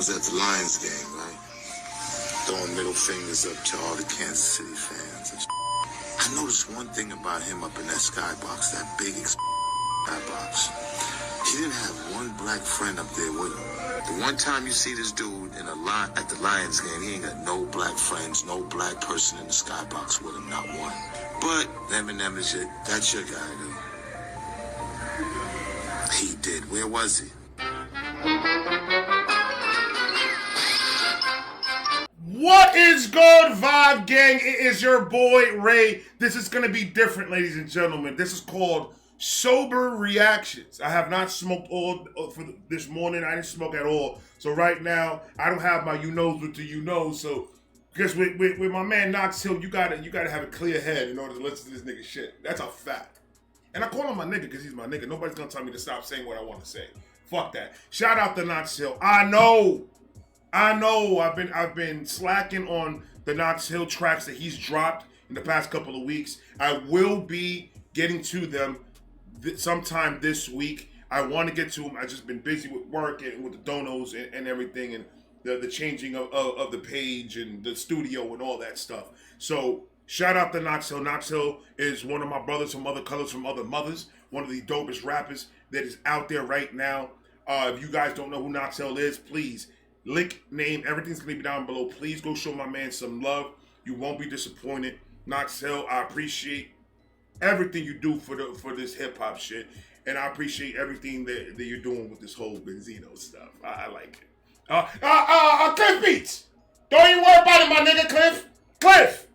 was at the Lions game, right? Throwing middle fingers up to all the Kansas City fans. And I noticed one thing about him up in that skybox, that big skybox. He didn't have one black friend up there with him. The one time you see this dude in at the Lions game, he ain't got no black friends, no black person in the skybox with him, not one. But Eminem is that's your guy, dude. He did. Where was he? What is good, Vibe Gang? It is your boy, Ray. This is going to be different, ladies and gentlemen. This is called Sober Reactions. I have not smoked all for this morning. I didn't smoke at all. So right now, I don't have my you-knows with the you-knows. So, because with my man Knox Hill, you gotta have a clear head in order to listen to this nigga shit. That's a fact. And I call him my nigga because he's my nigga. Nobody's going to tell me to stop saying what I want to say. Fuck that. Shout out to Knox Hill. I know. I've been slacking on the Knox Hill tracks that he's dropped in the past couple of weeks. I will be getting to them sometime this week. I want to get to them. I've just been busy with work and with the donos and everything, and the changing of the page and the studio and all that stuff. So shout out to Knox Hill. Knox Hill is one of my brothers from other colors, from other mothers. One of the dopest rappers that is out there right now. If you guys don't know who Knox Hill is, please. Link, name, everything's going to be down below. Please go show my man some love. You won't be disappointed. Knox Hill, I appreciate everything you do for this hip-hop shit. And I appreciate everything that you're doing with this whole Benzino stuff. I like it. Cliff Beats. Don't even worry about it, my nigga, Cliff. Cliff,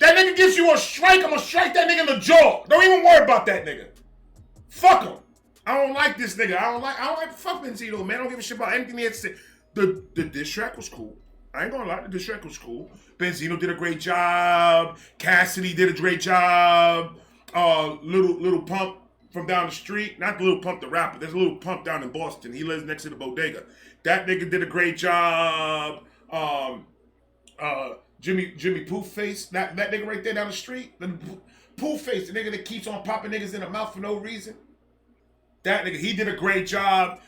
that nigga gives you a strike, I'm going to strike that nigga in the jaw. Don't even worry about that nigga. Fuck him. I don't like this nigga. I don't like fuck Benzino, man. I don't give a shit about anything he had to say. The diss track was cool. I ain't gonna lie, the diss track was cool. Benzino did a great job. Cassidy did a great job. Little Pump from down the street. Not the Little Pump the rapper. There's a Little Pump down in Boston. He lives next to the bodega. That nigga did a great job. Jimmy Poof Face. That nigga right there down the street. The Poof Face, the nigga that keeps on popping niggas in the mouth for no reason. That nigga, he did a great job.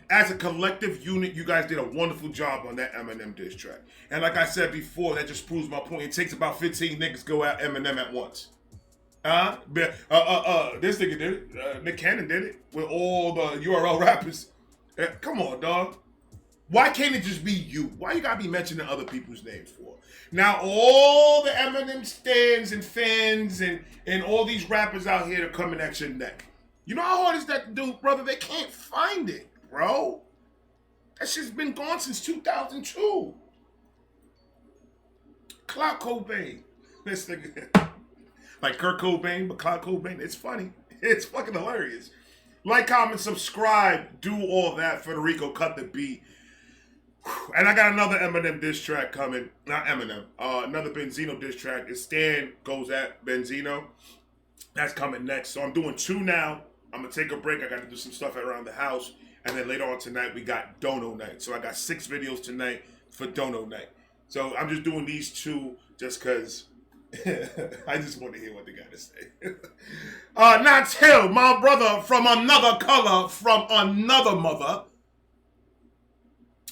As a collective unit, you guys did a wonderful job on that Eminem diss track. And like I said before, that just proves my point. It takes about 15 niggas go at Eminem at once. This nigga did it. Nick Cannon did it with all the URL rappers. Come on, dog. Why can't it just be you? Why you gotta be mentioning other people's names for? Now all the Eminem stands and fans and all these rappers out here are coming at your neck. You know how hard is that to do, brother? They can't find it. Bro, that shit's been gone since 2002. Clout Cobain. This nigga. Like Kurt Cobain, but Clout Cobain. It's funny. It's fucking hilarious. Like, comment, subscribe. Do all that. Federico, cut the beat. And I got another Eminem diss track coming. Not Eminem. Another Benzino diss track. It's Stan goes at Benzino. That's coming next. So I'm doing two now. I'm going to take a break. I got to do some stuff around the house. And then later on tonight, we got Dono Night. So I got 6 videos tonight for Dono Night. So I'm just doing these two just because I just want to hear what they got to say. Knox Hill, my brother from another color, from another mother.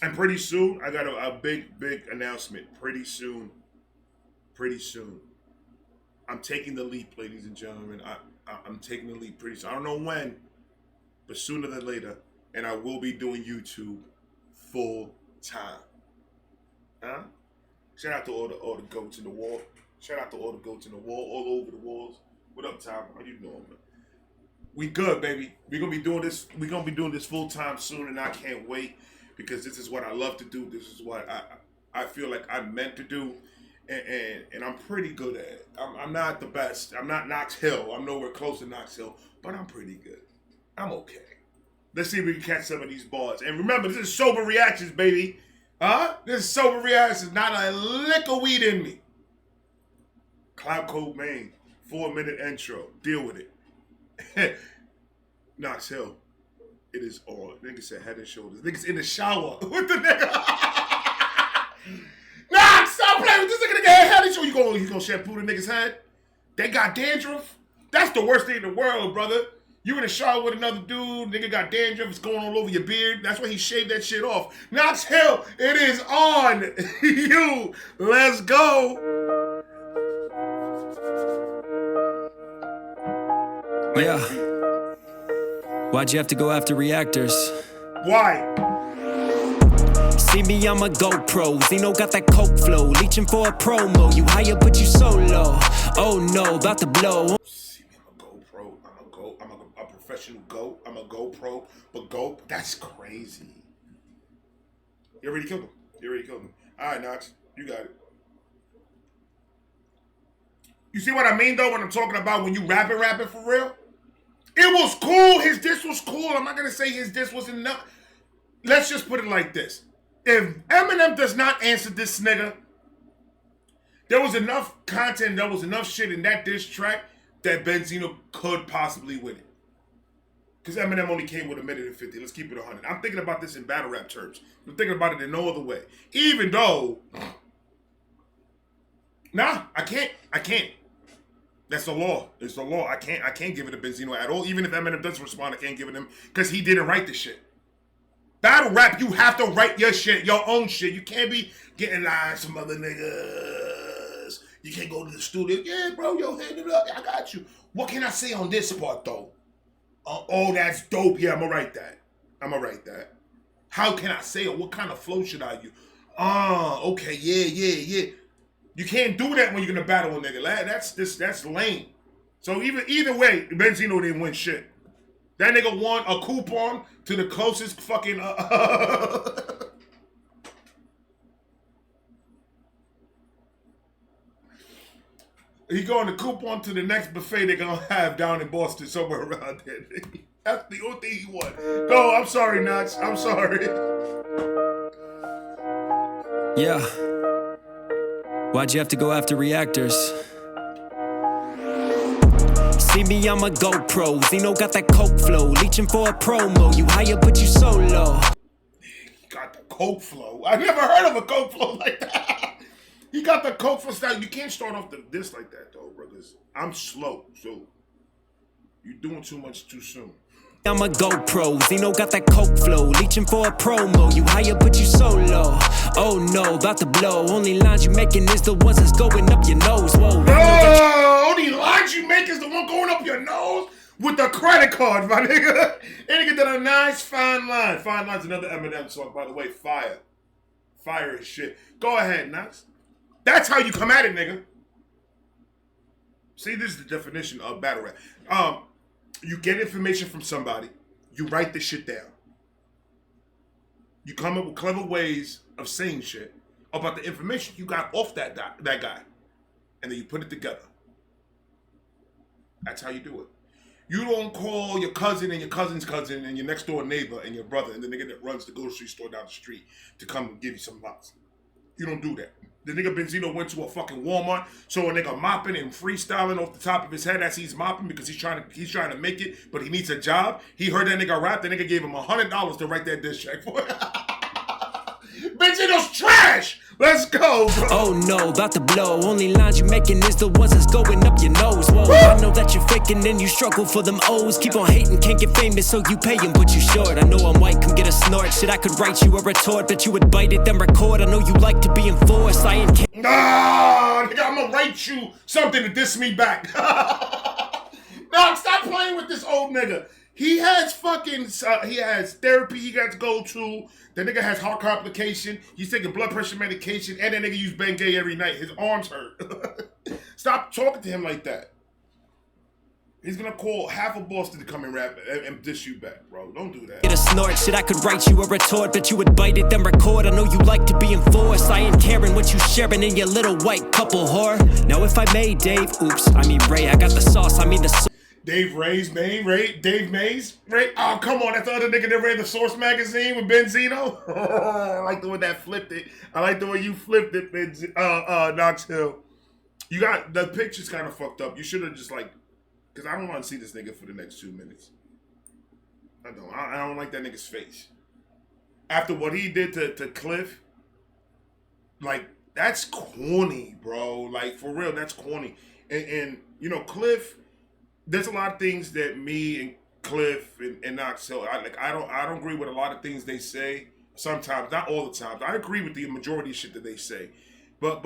And pretty soon, I got a big announcement. Pretty soon. I'm taking the leap, ladies and gentlemen. I'm taking the leap pretty soon. I don't know when, but sooner than later. And I will be doing YouTube full time. Huh? Shout out to all the goats in the wall. Shout out to all the goats in the wall, all over the walls. What up, Tom? How you doing, man? We good, baby. We're gonna be doing this full time soon, and I can't wait because this is what I love to do. This is what I feel like I'm meant to do, and I'm pretty good at it. I'm not the best. I'm not Knox Hill. I'm nowhere close to Knox Hill, but I'm pretty good. I'm okay. Let's see if we can catch some of these bars. And remember, this is Sober Reactions, baby. Huh? This is Sober Reactions. Not a lick of weed in me. Clout Cobain. 4-minute intro. Deal with it. Knox Hill. It is on. Nigga said head and shoulders. Nigga's in the shower. What the nigga? Nah, stop playing with this nigga. Head and shoulders. You gonna shampoo the nigga's head? They got dandruff? That's the worst thing in the world, brother. You in the shower with another dude, nigga got dandruff, it's going all over your beard. That's why he shaved that shit off. Knox Hill, it is on you. Let's go. Yeah. Why'd you have to go after reactors? Why? See me, I'm a GoPro. Zeno got that coke flow. Leeching for a promo. You higher, but you so low. Oh no, about to blow. See me, I'm a GoPro. I'm a professional GOAT. I'm a GoPro. But GOAT, that's crazy. You already killed him. All right, Knox, you got it. You see what I mean, though, when I'm talking about when you rapping for real? It was cool. His diss was cool. I'm not going to say his diss wasn't enough. Let's just put it like this. If Eminem does not answer this nigga, there was enough content, there was enough shit in that diss track that Benzino could possibly win it. Because Eminem only came with a minute and 50. Let's keep it 100. I'm thinking about this in battle rap terms. I'm thinking about it in no other way. Even though, nah, I can't. That's the law. It's the law. I can't give it to Benzino at all. Even if Eminem doesn't respond, I can't give it to him because he didn't write the shit. Battle rap, you have to write your shit, your own shit. You can't be getting some other niggas. You can't go to the studio. Yeah, bro, yo, hand it up. I got you. What can I say on this part, though? Oh, that's dope. Yeah, I'm going to write that. How can I say it? What kind of flow should I use? Okay, yeah. You can't do that when you're going to battle a nigga. That's lame. So either way, Benzino didn't win shit. That nigga won a coupon to the closest fucking he going to coupon to the next buffet they're gonna have down in Boston, somewhere around there. That's the only thing he won. No, I'm sorry, Knox. I'm sorry. Yeah. Why'd you have to go after reactors? See me, I'm a GoPro. Zeno got that coke flow. Leeching for a promo. You higher, but you so low. He got the coke flow. I never heard of a coke flow like that. He got the coke flow style. You can't start off this like that, though, brothers. I'm slow, so you're doing too much too soon. I'm a GoPro. Zeno got that coke flow. Leeching for a promo. You higher, but you so low. Oh no, about to blow. Only lines you making is the ones that's going up your nose. Whoa. Only lines you make is the one going up your nose with the credit card, my nigga. And nigga did a nice fine line. Fine Line's another Eminem song, by the way. Fire. Fire as shit. Go ahead, Knox. That's how you come at it, nigga. See, this is the definition of battle rap. You get information from somebody. You write the shit down. You come up with clever ways of saying shit about the information you got off that guy. And then you put it together. That's how you do it. You don't call your cousin and your cousin's cousin and your next door neighbor and your brother and the nigga that runs the grocery store down the street to come and give you some box. You don't do that. The nigga Benzino went to a fucking Walmart, saw a nigga mopping and freestyling off the top of his head as he's mopping because he's trying to make it, but he needs a job. He heard that nigga rap. The nigga gave him $100 to write that diss track for it. Benzino's trash. Let's go, bro. Oh no, about to blow. Only lines you making is the ones that's going up your nose. Whoa, I know that you're faking and you struggle for them O's. Keep on hating, can't get famous, so you pay him, but you short. I know I'm white, come get a snort. Shit, I could write you a retort, but you would bite it, then record. I know you like to be enforced. I ain't. Nigga, I'm gonna write you something to diss me back. No, stop playing with this old nigga. He has he has therapy he got to go to. The nigga has heart complication. He's taking blood pressure medication. And that nigga use Bengay every night. His arms hurt. Stop talking to him like that. He's gonna call half of Boston to come and rap and diss you back, bro. Don't do that. Get a snort, shit, I could write you a retort, but you would bite it, then record. I know you like to be enforced. I ain't caring what you sharing in your little white couple whore. Now if I may, Dave, oops, I mean Ray, I got the sauce, I mean the sauce. Dave Ray's name, Dave Mays, Ray. Oh, come on, that's the other nigga that ran the Source magazine with Benzino. I like the way that flipped it. I like the way you flipped it, Knox Hill. You got the picture's kind of fucked up. You should have just like, because I don't want to see this nigga for the next 2 minutes. I don't like that nigga's face. After what he did to Cliff, like that's corny, bro. Like for real, that's corny. And you know, Cliff. There's a lot of things that me Cliff and Knox Hill. I don't agree with a lot of things they say. Sometimes, not all the time. I agree with the majority of shit that they say, but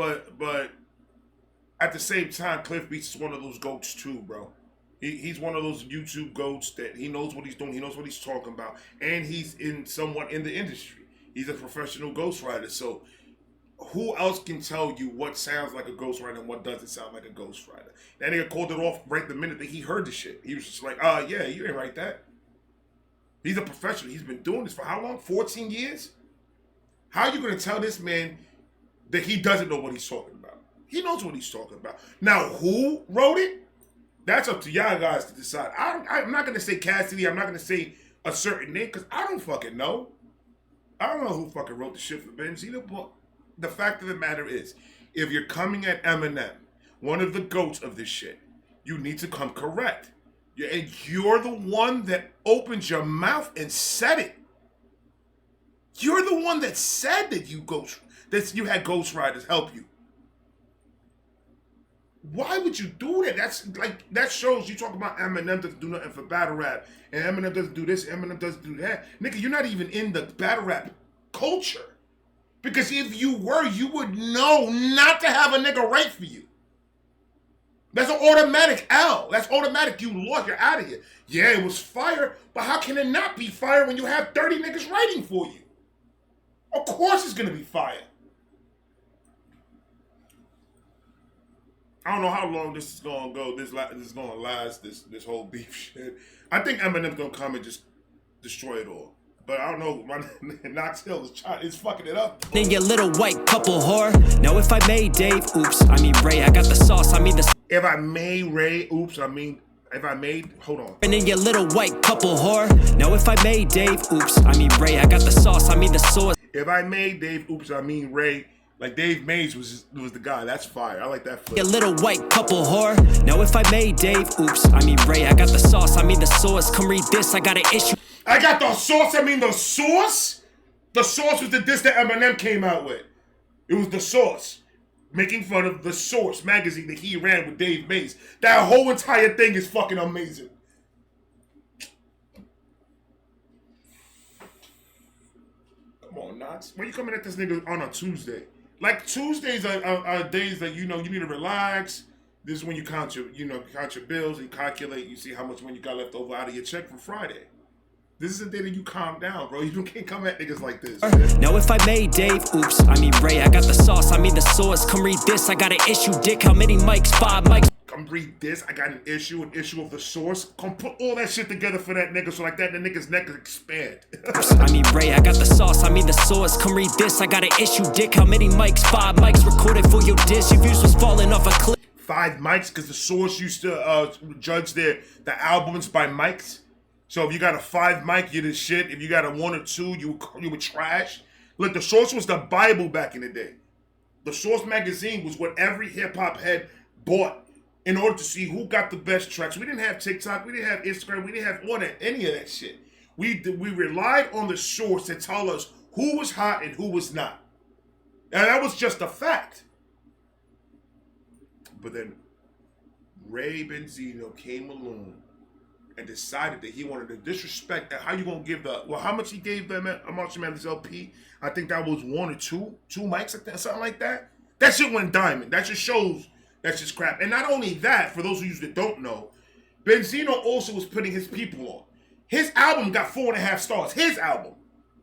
at the same time, Cliff Beats is one of those goats too, bro. He's one of those YouTube goats that he knows what he's doing. He knows what he's talking about, and he's somewhat in the industry. He's a professional ghostwriter. So, who else can tell you what sounds like a ghostwriter and what doesn't sound like a ghostwriter? That nigga called it off right the minute that he heard the shit. He was just like, yeah, you ain't write that. He's a professional. He's been doing this for how long? 14 years? How are you going to tell this man that he doesn't know what he's talking about? He knows what he's talking about. Now, who wrote it? That's up to y'all guys to decide. I'm not going to say Cassidy. I'm not going to say a certain name because I don't fucking know. I don't know who fucking wrote the shit for Benzino, but the fact of the matter is, if you're coming at Eminem, one of the goats of this shit, you need to come correct. And you're the one that opened your mouth and said it. You're the one that said that you had ghostwriters help you. Why would you do that? That shows you talk about Eminem doesn't do nothing for battle rap, and Eminem doesn't do this, Eminem doesn't do that. Nigga, you're not even in the battle rap culture. Because if you were, you would know not to have a nigga write for you. That's an automatic L. That's automatic. You lost. You're out of here. Yeah, it was fire, but how can it not be fire when you have 30 niggas writing for you? Of course it's going to be fire. I don't know how long this is going to go. This is going to last, this whole beef shit. I think Eminem's going to come and just destroy it all. But I don't know, my Knox Hill is fucking it up. Then your little white couple whore. Now if I made Dave, oops, I mean Ray, I got the sauce, I mean the... If I made Ray, oops, I mean... If I made... Hold on. And then your little white couple whore. Now if I made Dave, oops, I mean Ray, I got the sauce, I mean the sauce. If I made Dave, oops, I mean Ray... Like Dave Mays was the guy. That's fire. I like that flip. Your little white couple whore. Now if I made Dave, oops, I mean Ray, I got the sauce, I mean the sauce. Come read this, I got an issue. I got the sauce, I mean the sauce? The sauce was the disc that Eminem came out with. It was the sauce. Making fun of the Source magazine that he ran with Dave Mays. That whole entire thing is fucking amazing. Come on, Knox. When you coming at this nigga on a Tuesday? Like Tuesdays are days that you need to relax. This is when you count your bills and calculate. You see how much money you got left over out of your check from Friday. This is a day that you calm down, bro. You can't come at niggas like this. Now if I made Dave, oops, I mean Ray, I got the sauce, I mean the sauce. Come read this, I got an issue, dick. How many mics? 5 mics. Come read this, I got an issue of the source. Come put all that shit together for that nigga so like that the nigga's neck can expand. I mean Ray, I got the sauce, I mean the sauce. Come read this, I got an issue, dick. How many mics? 5 mics recorded for your diss. Your views was falling off a cliff. 5 mics because the source used to judge the albums by mics. So if you got a 5 mic, you're the shit. If you got a 1 or 2, you were trash. Look, the Source was the Bible back in the day. The Source magazine was what every hip hop head bought in order to see who got the best tracks. We didn't have TikTok, we didn't have Instagram, we didn't have any of that shit. We relied on the Source to tell us who was hot and who was not. And that was just a fact. But then Ray Benzino came along and decided that he wanted to disrespect. How you gonna give how much he gave them Marshall Mathers LP? I think that was 1 or 2 mics, like that, something like that. That shit went diamond. That just shows that's just crap. And not only that, for those of you that don't know, Benzino also was putting his people on. His album got 4.5 stars. His album.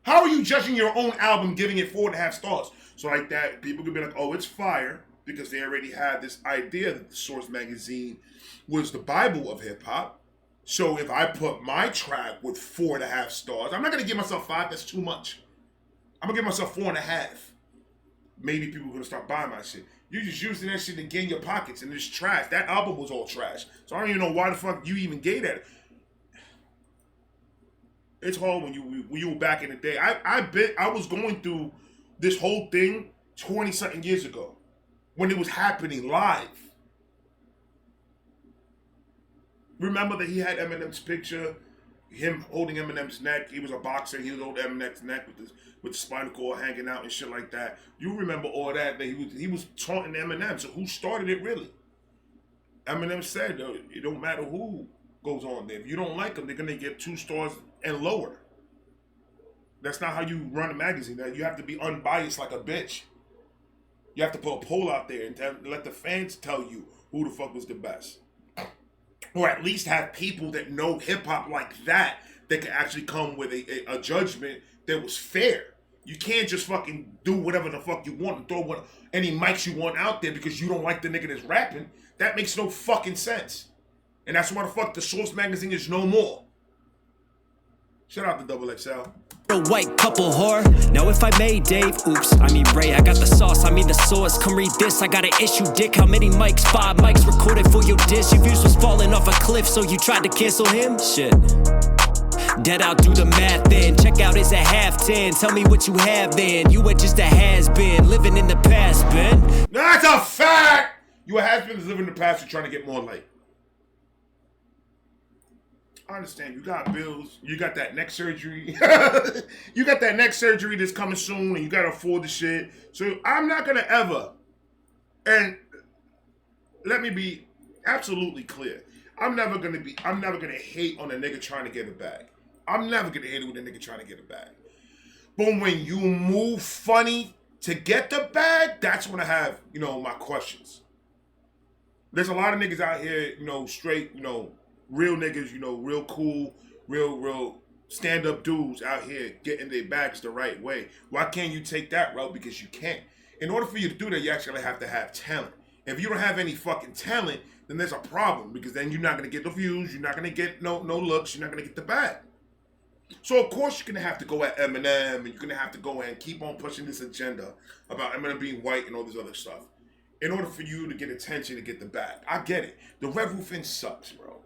How are you judging your own album, giving it 4.5 stars? So like that, people could be like, oh, it's fire, because they already had this idea that the Source magazine was the Bible of hip hop. So if I put my track with 4.5 stars, I'm not going to give myself 5. That's too much. I'm going to give myself 4.5. Maybe people are going to start buying my shit. You're just using that shit to gain your pockets, and it's trash. That album was all trash. So I don't even know why the fuck you even gave that. It's hard when you were back in the day. I was going through this whole thing 20-something years ago when it was happening live. Remember that he had Eminem's picture, him holding Eminem's neck. He was a boxer. He was holding Eminem's neck with the spinal cord hanging out and shit like that. You remember all that he was taunting Eminem. So who started it really? Eminem said, it don't matter who goes on there. If you don't like them, they're gonna get 2 stars and lower. That's not how you run a magazine. You have to be unbiased like a bitch. You have to put a poll out there and let the fans tell you who the fuck was the best. Or at least have people that know hip-hop like that can actually come with a judgment that was fair. You can't just fucking do whatever the fuck you want and throw any mics you want out there because you don't like the nigga that's rapping. That makes no fucking sense. And that's why the fuck the Source magazine is no more. Shout out to Double XL. A white couple whore. Now if I made Dave, oops, I mean Ray, I got the sauce, I mean the source. Come read this, I got an issue, dick. How many mics? 5 mics recorded for your diss. Your views was falling off a cliff, so you tried to cancel him? Shit. Dead out, do the math then. Check out is a half 10. Tell me what you have then. You were just a has-been, living in the past, Ben. That's a fact! You a has-been living in the past, you're trying to get more light. I understand. You got bills. You got that neck surgery. You got that neck surgery that's coming soon, and you got to afford the shit. So I'm not going to ever, and let me be absolutely clear. I'm never going to hate on a nigga trying to get a bag. I'm never going to hate with a nigga trying to get a bag. But when you move funny to get the bag, that's when I have, my questions. There's a lot of niggas out here, straight, real niggas, real cool, real stand-up dudes out here getting their bags the right way. Why can't you take that route? Because you can't. In order for you to do that, you actually have to have talent. If you don't have any fucking talent, then there's a problem, because then you're not going to get the views, you're not going to get no looks, you're not going to get the bag. So, of course, you're going to have to go at Eminem, and you're going to have to go and keep on pushing this agenda about Eminem being white and all this other stuff in order for you to get attention to get the bag. I get it. The Red Roof Inn sucks, bro.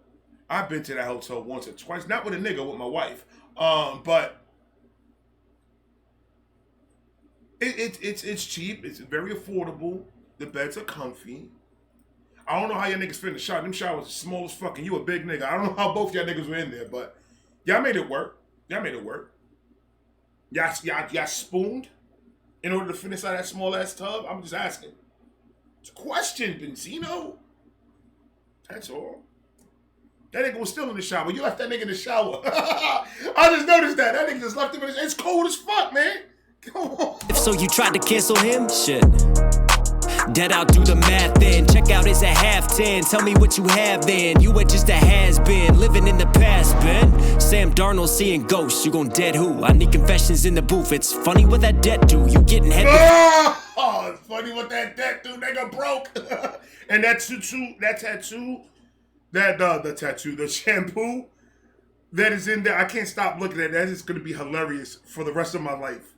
I've been to that hotel once or twice, not with a nigga, with my wife. But it's cheap. It's very affordable. The beds are comfy. I don't know how y'all niggas fit in the shower. Them showers are small as fucking. You a big nigga. I don't know how both y'all niggas were in there, but y'all made it work. Y'all spooned in order to fit inside that small ass tub. I'm just asking. It's a question, Benzino. That's all. That nigga was still in the shower. You left that nigga in the shower. I just noticed that. That nigga just left him in the shower. It's cold as fuck, man. Come on. So you tried to cancel him? Shit. Dead out, do the math then. Check out is a half 10. Tell me what you have then. You were just a has-been, living in the past, Ben. Sam Darnold seeing ghosts. You gon' dead who? I need confessions in the booth. It's funny what that debt do. You getting head. Oh, it's funny what that debt do. Nigga broke. And that tattoo. The shampoo that is in there, I can't stop looking at that. It's going to be hilarious for the rest of my life.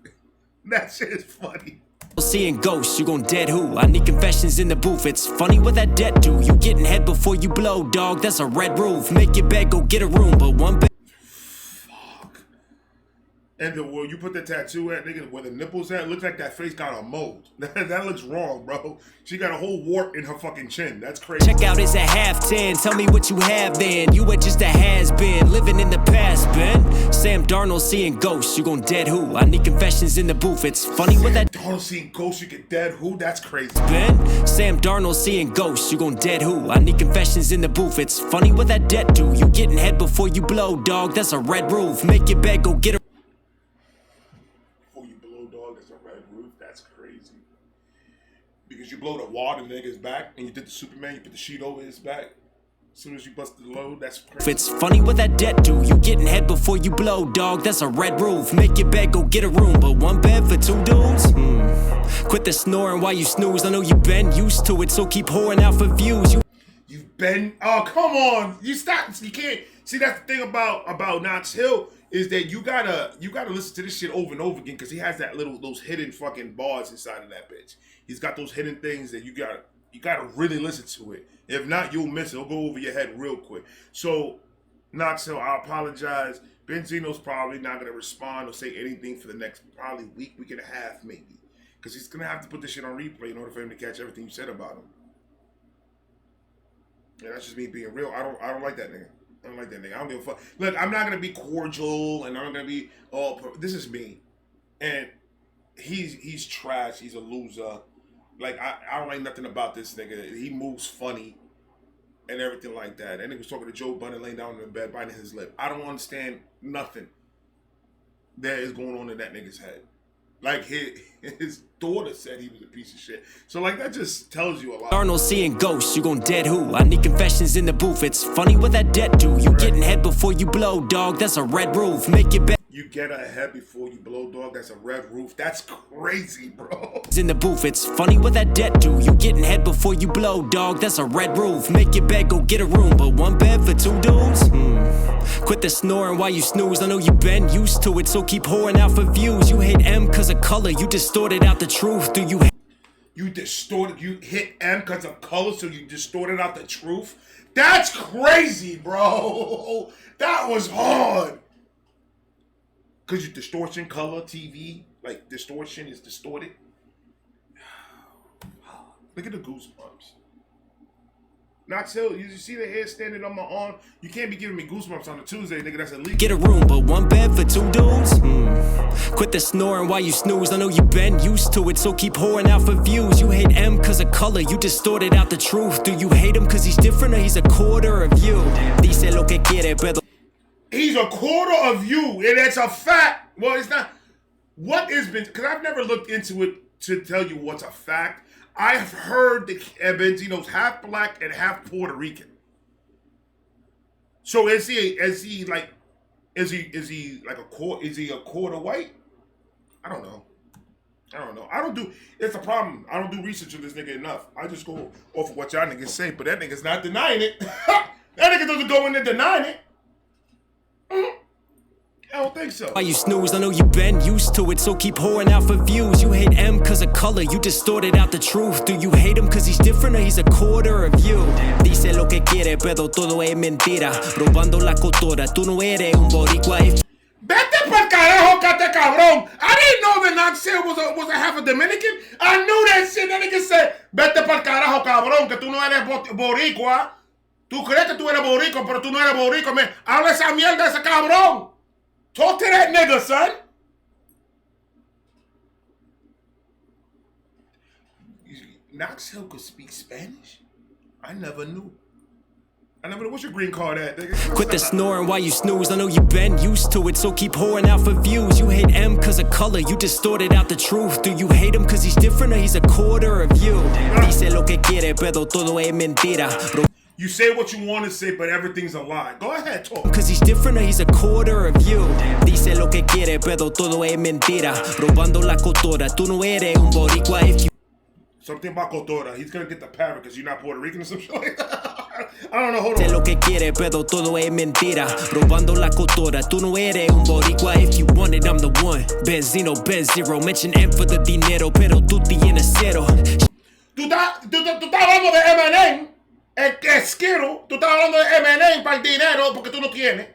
That shit is funny. Seeing ghosts, you gon' dead who? I need confessions in the booth. It's funny what that debt do. You getting head before you blow, dog. That's a red roof. Make your bed, go get a room, but one bed. Fuck. And where you put the tattoo at, nigga, where the nipples at, looks like that face got a mold. That looks wrong, bro. She got a whole wart in her fucking chin. That's crazy. Check out is a half 10. Tell me what you have then. You were just a has-been, living in the past, Ben. Sam Darnold seeing ghosts. You gon' dead who? I need confessions in the booth. It's funny what that. Darnold seeing ghosts, you get dead who? That's crazy. Ben. Sam Darnold seeing ghosts. You gon' dead who? I need confessions in the booth. It's funny what that debt do. You getting head before you blow, dog. That's a red roof. Make your bed, go get a. Because you blow the wad in the nigga's back, and you did the Superman, you put the sheet over his back. As soon as you busted the load, that's crazy. It's funny what that debt do. You getting head before you blow, dog. That's a red roof. Make your bed, go get a room. But one bed for 2 dudes? Quit the snoring while you snooze. I know you've been used to it, so keep whoring out for views. You've been... Oh, come on. You stop. You can't... See, that's the thing about Knox Hill, is that you gotta listen to this shit over and over again, because he has those hidden fucking bars inside of that bitch. He's got those hidden things that you gotta really listen to it. If not, you'll miss it. It'll go over your head real quick. So, Knox Hill, I apologize. Benzino's probably not gonna respond or say anything for the next probably week and a half, maybe, because he's gonna have to put this shit on replay in order for him to catch everything you said about him. Yeah, that's just me being real. I don't like that nigga. I don't like that nigga. I don't give a fuck. Look, I'm not gonna be cordial, and I'm gonna be this is me, and he's trash. He's a loser. Like I don't like nothing about this nigga. He moves funny. and everything like that. And he was talking to Joe Budden laying down in the bed, biting his lip. I don't understand nothing that is going on in that nigga's head. Like his daughter said he was a piece of shit. So like that just tells you a lot. Arnold seeing ghosts, you gon' dead who? I need confessions in the booth. It's funny what that debt do. You getting head before you blow, dog. That's a red roof. Make it better. You get ahead before you blow, dog. That's a red roof. That's crazy, bro. In the booth, it's funny what that debt do. You getting head before you blow, dog. That's a red roof. Make your bed, go get a room, but one bed for two dudes. Quit the snoring while you snooze. I know you been used to it, so keep whoring out for views. You hate M cause of color. You distorted out the truth. Do you? You hit M cause of color, so you distorted out the truth. That's crazy, bro. That was hard. Cause you distortion, color, TV, like distortion is distorted. Look at the goosebumps. Knox Hill, you see the hair standing on my arm? You can't be giving me goosebumps on a Tuesday, nigga. That's illegal. Get a room, but one bed for two dudes. Quit the snoring while you snooze. I know you been used to it, so keep whoring out for views. You hate M cause of color. You distorted out the truth. Do you hate him cause he's different or he's a quarter of you? Dice lo que quiere, pero. He's a quarter of you, and it's a fact. Well, it's not. What is Benzino? Because I've never looked into it to tell you what's a fact. I've heard that Benzino's half black and half Puerto Rican. So is he like a quarter white? I don't know. It's a problem. I don't do research on this nigga enough. I just go off of what y'all niggas say, but that nigga's not denying it. That nigga doesn't go in there denying it. I don't think so. Why you snooze? I know you been used to it, so keep whoring out for views. You hate M cause of color, you distorted out the truth. Do you hate him cause he's different or he's a quarter of you? Dice lo que quiere, pero todo es mentira. Robando la cultura, tú no eres un boricua. Vete pa'l carajo, cate cabrón. I didn't know that Knox Hill was a half a Dominican. I knew that shit. That nigga said, vete pa'l carajo, cabrón, que tú no eres boricua. Tú crees que tú eres boricua, pero tú no eres boricua. Man, habla esa mierda, ese cabrón. Talk to that nigga, son. Knox Hill could speak Spanish? I never knew. What's your green card at, nigga? Quit the snoring while you snooze. I know you been used to it, so keep whoring out for views. You hate M cause of color, you distorted out the truth. Do you hate him cause he's different or he's a quarter of you? Dice lo que quiere, pero todo es mentira. You say what you want to say, but everything's a lie. Go ahead, talk. Cause he's different or he's a quarter of you. Dice lo que quiere, pero todo es mentira. Robando la cultura, tú no eres un boricua if you... Something about cultura. He's gonna get the parrot because you're not Puerto Rican or some shit like that. I don't know, hold on. Dice lo que quiere, pero todo es mentira. Robando la cultura, tú no eres un boricua if you want it, I'm the one. Benzino, Benzero, mention M for the dinero, pero tú tienes cero. Tú estás hablando de Eminem. Tú estás hablando de Eminem para el dinero porque tú no tienes.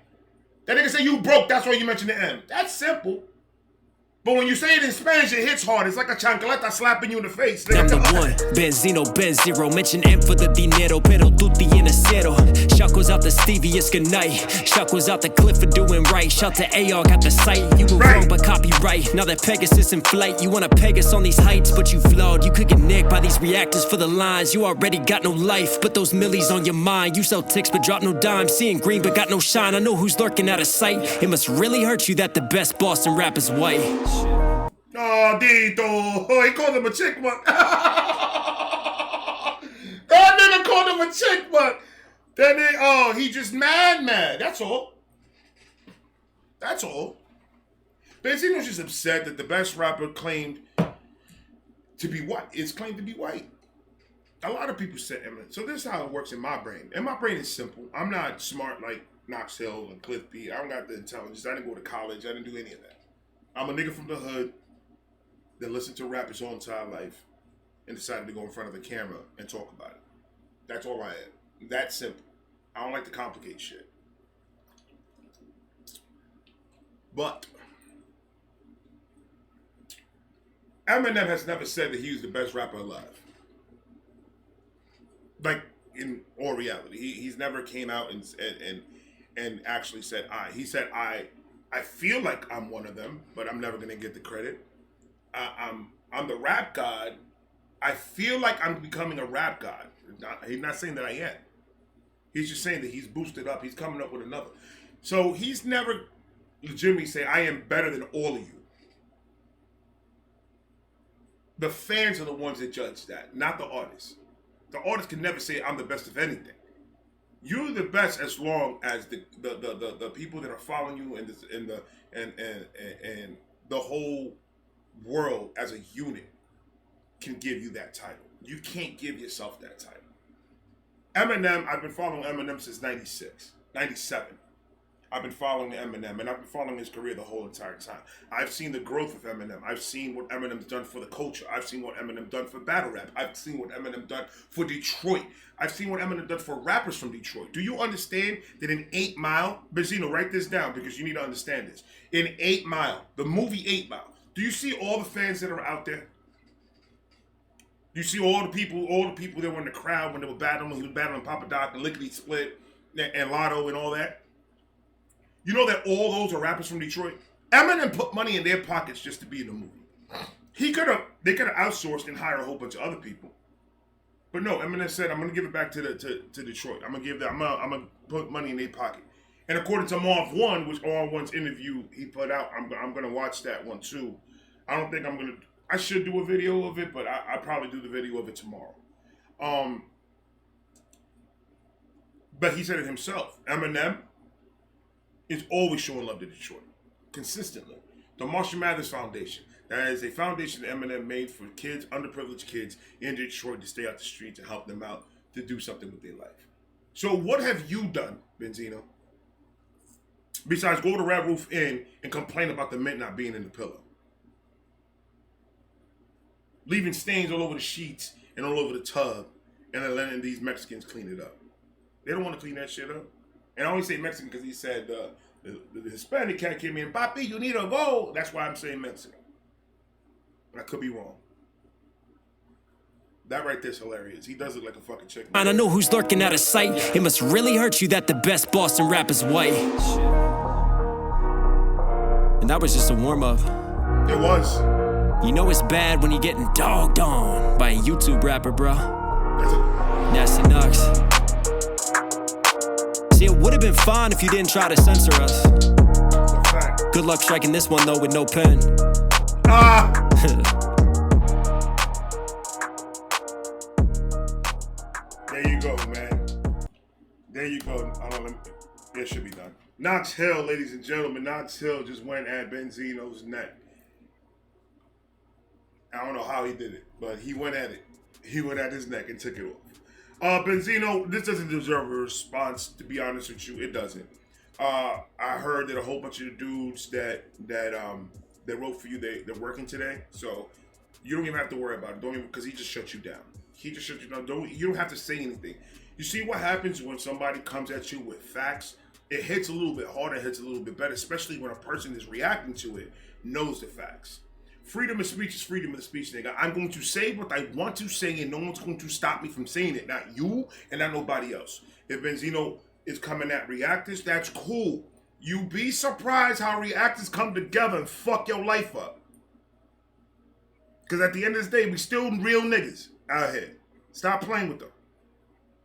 That nigga say you broke, that's why you mentioned the M. That's simple. But when you say it in Spanish, it hits hard. It's like a chancleta slapping you in the face. I'm the one. Benzino, Benzero, mention M for the dinero, pero tú tienes cero. Shout goes out to Stevie, it's good night. Shout goes out to Cliff for doing right. Shout to AR, got the sight. You were wrong, but copyright. Now that Pegasus in flight, you wanna peg us on these heights, but you flawed. You could get nicked by these reactors for the lines. You already got no life, but those millies on your mind. You sell ticks, but drop no dime. Seeing green, but got no shine. I know who's lurking out of sight. It must really hurt you that the best Boston rap is white. Oh, Dito. He called him a chick butt. That nigga called him a chick butt. He just mad. That's all. Benzino's just upset that the best rapper claimed to be white. It's claimed to be white. A lot of people said Eminem. So this is how it works in my brain. And my brain is simple. I'm not smart like Knox Hill and Cliff B. I don't got the intelligence. I didn't go to college. I didn't do any of that. I'm a nigga from the hood that listened to rap his whole entire life and decided to go in front of the camera and talk about it. That's all I am. That simple. I don't like to complicate shit. But Eminem has never said that he was the best rapper alive. Like, in all reality. He's never came out and actually said I. He said I feel like I'm one of them, but I'm never gonna get the credit. I'm the rap god. I feel like I'm becoming a rap god. He's not saying that I am. He's just saying that he's boosted up. He's coming up with another. So he's never legitimately say, I am better than all of you. The fans are the ones that judge that, not the artists. The artist can never say, I'm the best of anything. You're the best as long as the people that are following you and the whole world as a unit can give you that title. You can't give yourself that title. Eminem, I've been following Eminem since 97. I've been following Eminem, and I've been following his career the whole entire time. I've seen the growth of Eminem. I've seen what Eminem's done for the culture. I've seen what Eminem done for battle rap. I've seen what Eminem done for Detroit. I've seen what Eminem done for rappers from Detroit. Do you understand that in 8 Mile, Benzino, write this down because you need to understand this. In 8 Mile, the movie 8 Mile, do you see all the fans that are out there? You see all the people that were in the crowd when they were battling, when he was battling Papa Doc and Lickety Split and Lotto and all that? You know that all those are rappers from Detroit? Eminem put money in their pockets just to be in the movie. They could have outsourced and hired a whole bunch of other people. But no, Eminem said, I'm gonna give it back to Detroit. I'm gonna put money in their pocket. And according to Marv One, which Marv One's interview he put out, I'm gonna watch that one too. I should do a video of it, but I'll probably do the video of it tomorrow. But he said it himself. Eminem is always showing love to Detroit, consistently. The Marshall Mathers Foundation, that is a foundation that Eminem made for kids, underprivileged kids in Detroit to stay out the streets and help them out to do something with their life. So what have you done, Benzino, besides go to Red Roof Inn and complain about the mint not being in the pillow? Leaving stains all over the sheets and all over the tub and then letting these Mexicans clean it up. They don't want to clean that shit up. And I only say Mexican because he said the Hispanic cat came in, Papi, you need a go. That's why I'm saying Mexican. I could be wrong. That right there's hilarious. He does it like a fucking chick. And I know who's lurking out of sight. It must really hurt you that the best Boston rapper's white. And that was just a warm-up. It was. You know it's bad when you're getting dogged on by a YouTube rapper, bro. Nasty Knox. See, it would have been fine if you didn't try to censor us. Good luck striking this one, though, with no pen. There you go, man. There you go. It should be done. Knox Hill, ladies and gentlemen. Knox Hill just went at Benzino's neck. I don't know how he did it, but he went at it. He went at his neck and took it off. Benzino, this doesn't deserve a response, to be honest with you. It doesn't. I heard that a whole bunch of the dudes that wrote for you, they're working today. So you don't even have to worry about it. Don't even, because he just shut you down. He just shut you down. You don't have to say anything. You see what happens when somebody comes at you with facts? It hits a little bit harder, it hits a little bit better, especially when a person is reacting to it, knows the facts. Freedom of speech is freedom of speech, nigga. I'm going to say what I want to say, and no one's going to stop me from saying it. Not you, and not nobody else. If Benzino is coming at reactors, that's cool. You be surprised how reactors come together and fuck your life up. Because at the end of the day, we still real niggas out here. Stop playing with them.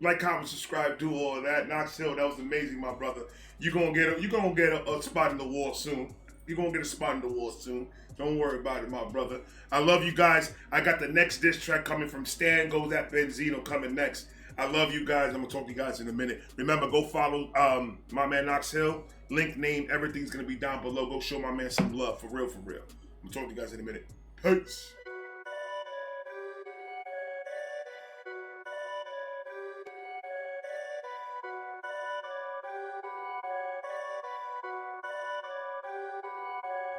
Like, comment, subscribe, do all of that. Knox Hill, that was amazing, my brother. You're gonna get a spot in the wall soon. You're gonna get a spot in the wall soon. Don't worry about it, my brother. I love you guys. I got the next diss track coming from Stan Goes at Benzino coming next. I love you guys. I'm gonna talk to you guys in a minute. Remember, go follow my man Knox Hill. Link, name, everything's gonna be down below. Go show my man some love, for real, for real. I'm gonna talk to you guys in a minute. Peace.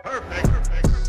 Perfect.